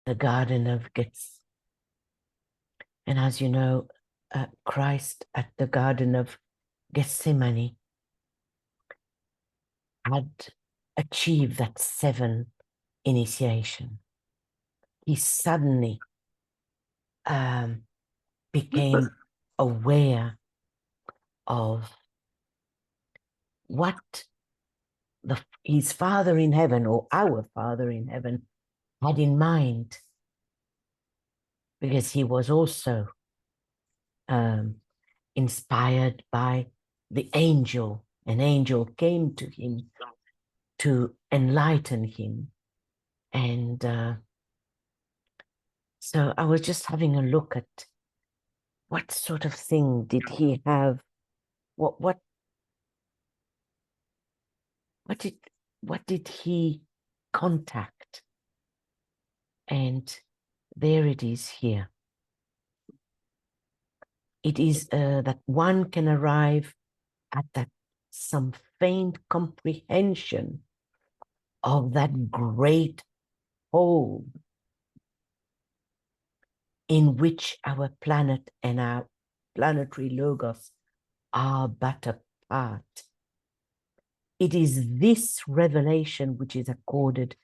the Garden of Gethsemane. And as you know, Christ at the Garden of Gethsemane had achieved that 7 initiation. He suddenly became aware of what his Father in heaven, or our Father in heaven, had in mind, because he was also inspired by the angel. An angel came to him to enlighten him. And so I was just having a look at what sort of thing did he have? What did he contact? And there it is here. It is that one can arrive at that some faint comprehension of that great whole in which our planet and our planetary logos are but a part. It is this revelation which is accorded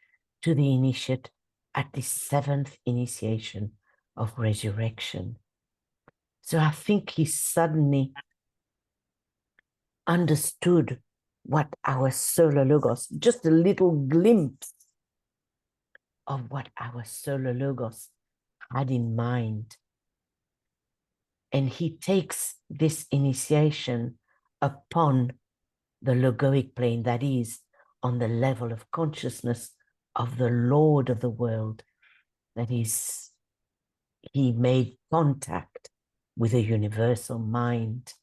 to the initiate at the 7th initiation of resurrection. So I think he suddenly understood what our solar logos, just a little glimpse of what our solar logos had in mind. And he takes this initiation upon the logoic plane, that is, on the level of consciousness of the Lord of the world. That is, he made contact with the universal mind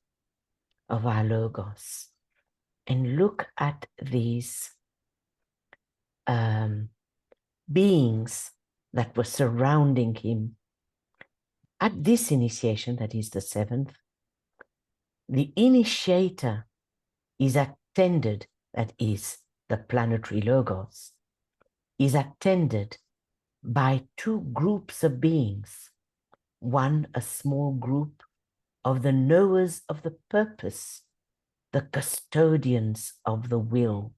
of our logos. And look at these beings that were surrounding him. At this initiation, that is the 7th, the initiator is attended, that is the planetary logos, is attended by 2 groups of beings. One, a small group of the knowers of the purpose, the custodians of the will,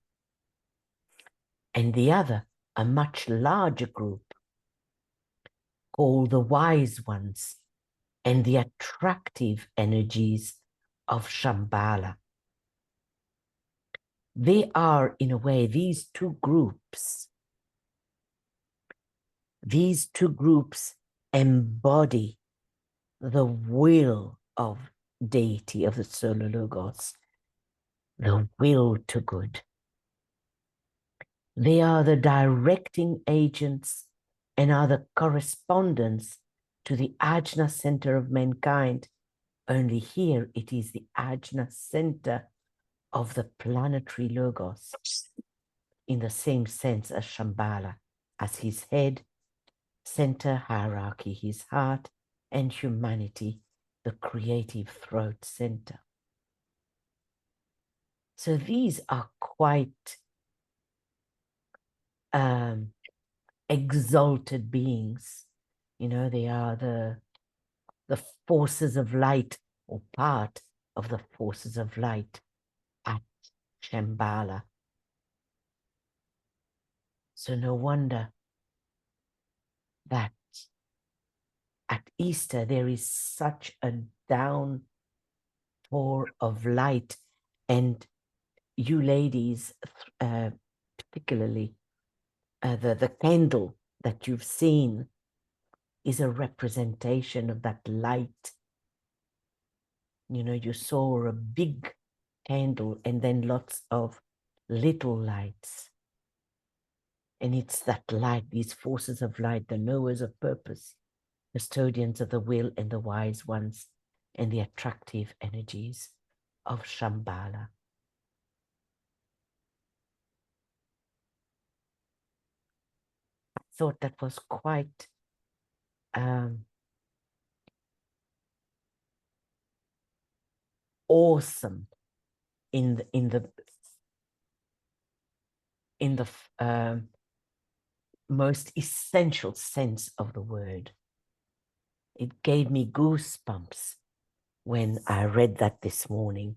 and the other, a much larger group called the wise ones and the attractive energies of Shambhala. They are, in a way, these two groups embody the will of deity, of the solar logos, the will to good. They are the directing agents and are the correspondents to the Ajna center of mankind. Only here it is the Ajna center of the planetary logos, in the same sense as Shambhala, as his head, center, hierarchy, his heart, and humanity, the creative throat center. So these are quite exalted beings. You know, they are the forces of light, or part of the forces of light at Shambhala. So no wonder that at Easter there is such a downpour of light. And you ladies, particularly, the candle that you've seen is a representation of that light. You know, you saw a big candle and then lots of little lights. And it's that light, these forces of light, the knowers of purpose, custodians of the will and the wise ones, and the attractive energies of Shambhala. I thought that was quite awesome in the most essential sense of the word. It gave me goosebumps when I read that this morning.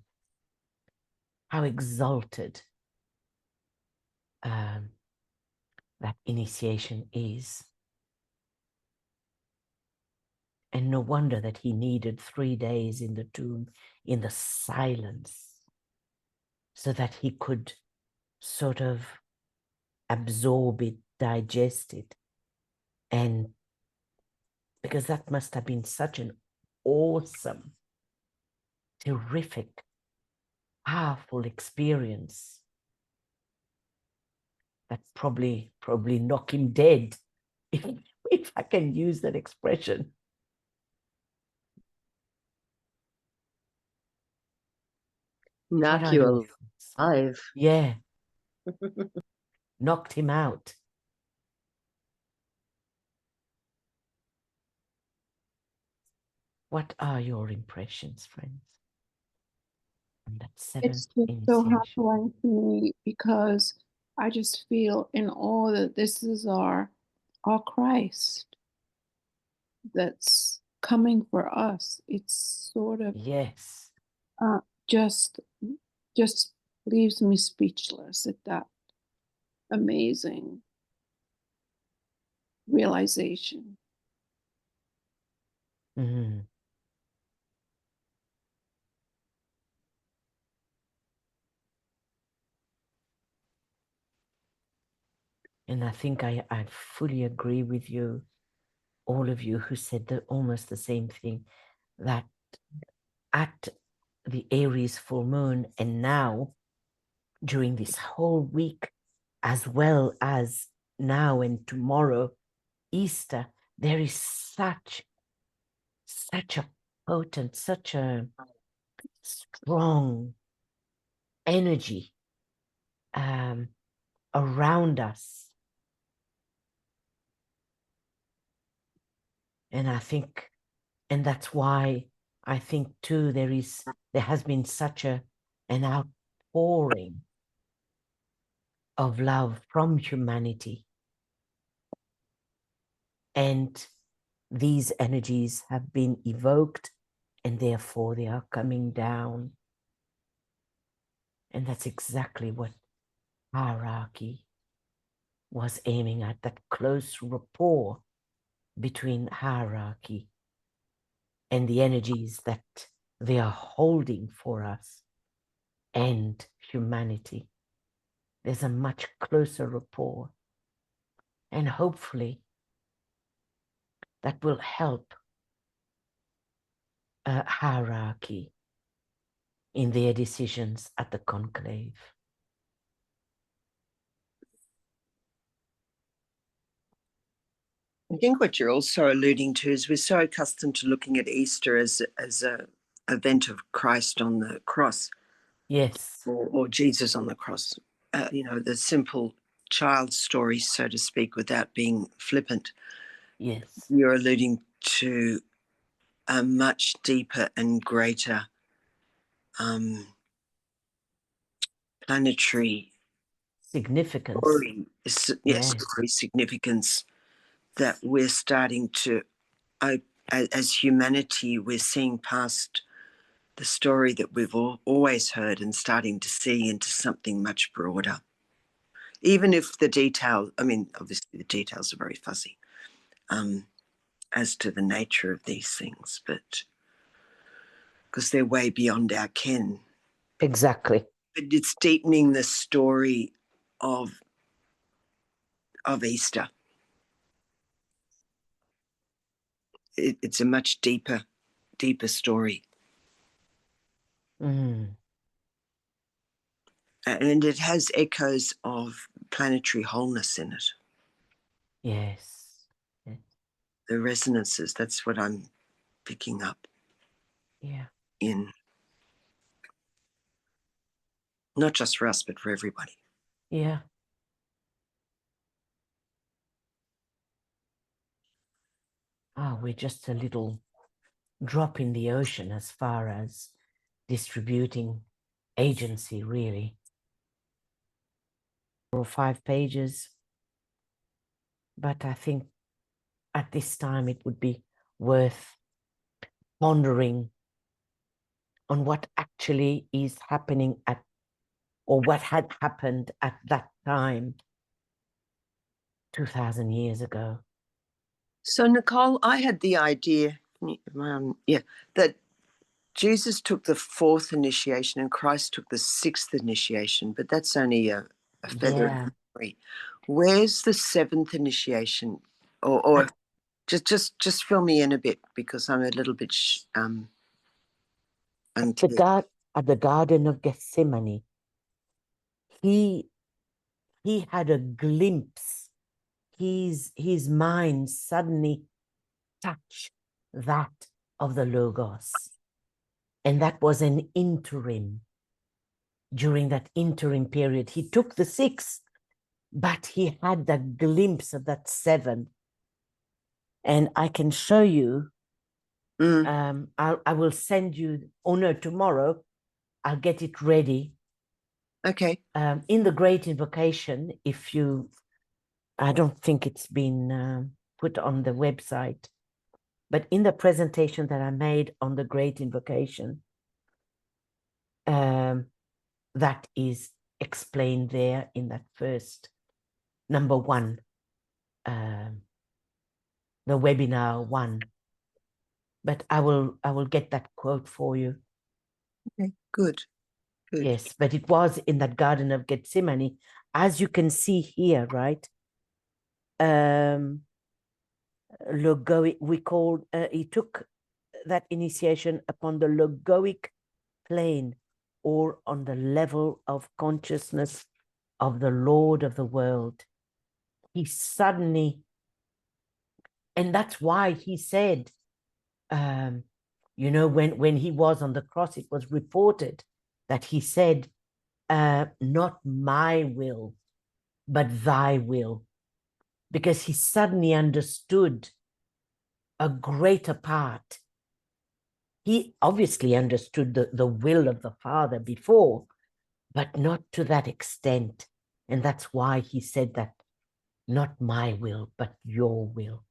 How exalted that initiation is. And no wonder that he needed 3 days in the tomb in the silence so that he could sort of absorb it, digest it. And because that must have been such an awesome, terrific, powerful experience that probably knock him dead, if I can use that expression. Knock you alive. Yeah. Knocked him out. What are your impressions, friends? On that seventh It's just so humbling to me because I just feel in awe that this is our Christ that's coming for us. It's sort of yes, just leaves me speechless at that amazing realization. mm-hmm. And I think I fully agree with you, all of you who said almost the same thing, that at the Aries full moon and now during this whole week, as well as now and tomorrow, Easter, there is such a potent, such a strong energy around us. And I think, and that's why I think too, there has been such an outpouring of love from humanity. And these energies have been evoked and therefore they are coming down. And that's exactly what hierarchy was aiming at, that close rapport between hierarchy and the energies that they are holding for us and humanity. There's a much closer rapport. And hopefully that will help hierarchy in their decisions at the conclave. I think what you're also alluding to is we're so accustomed to looking at Easter as a event of Christ on the cross. Yes. Or Jesus on the cross. The simple child story, so to speak, without being flippant. Yes. You're alluding to a much deeper and greater planetary significance. Story, significance that we're starting to, as humanity, we're seeing past the story that we've always heard and starting to see into something much broader. Even if the detail, obviously the details are very fuzzy as to the nature of these things, but because they're way beyond our ken. Exactly. But it's deepening the story of Easter. It's a much deeper story. Mm. And it has echoes of planetary wholeness in it. Yes. Yes. The resonances, that's what I'm picking up. Yeah. In not just for us, but for everybody. Yeah. We're just a little drop in the ocean as far as distributing agency, really. 4 or 5 pages. but I think at this time it would be worth pondering on what actually is happening or what had happened at that time 2,000 years ago. So, Nicole, I had the idea, that Jesus took the fourth initiation and Christ took the sixth initiation, but that's only a feather in the tree. Where's the seventh initiation? Or just fill me in a bit, because I'm a little bit unclear. At the Garden of Gethsemane, he had a glimpse. His mind suddenly touched that of the Logos. And that was an interim. During that interim period, he took the sixth, but he had the glimpse of that seven. And I can show you, I will send you, tomorrow, I'll get it ready. Okay. In the Great Invocation, I don't think it's been put on the website, but in the presentation that I made on the Great Invocation, that is explained there in that first number 1, the webinar 1. But I will get that quote for you. Okay, good. Yes, but it was in that Garden of Gethsemane, as you can see here, right? Logoic, he took that initiation upon the logoic plane, or on the level of consciousness of the Lord of the world. He suddenly, and that's why he said, when he was on the cross, it was reported that he said, not my will, but thy will. Because he suddenly understood a greater part. He obviously understood the will of the Father before, but not to that extent. And that's why he said that, not my will, but your will.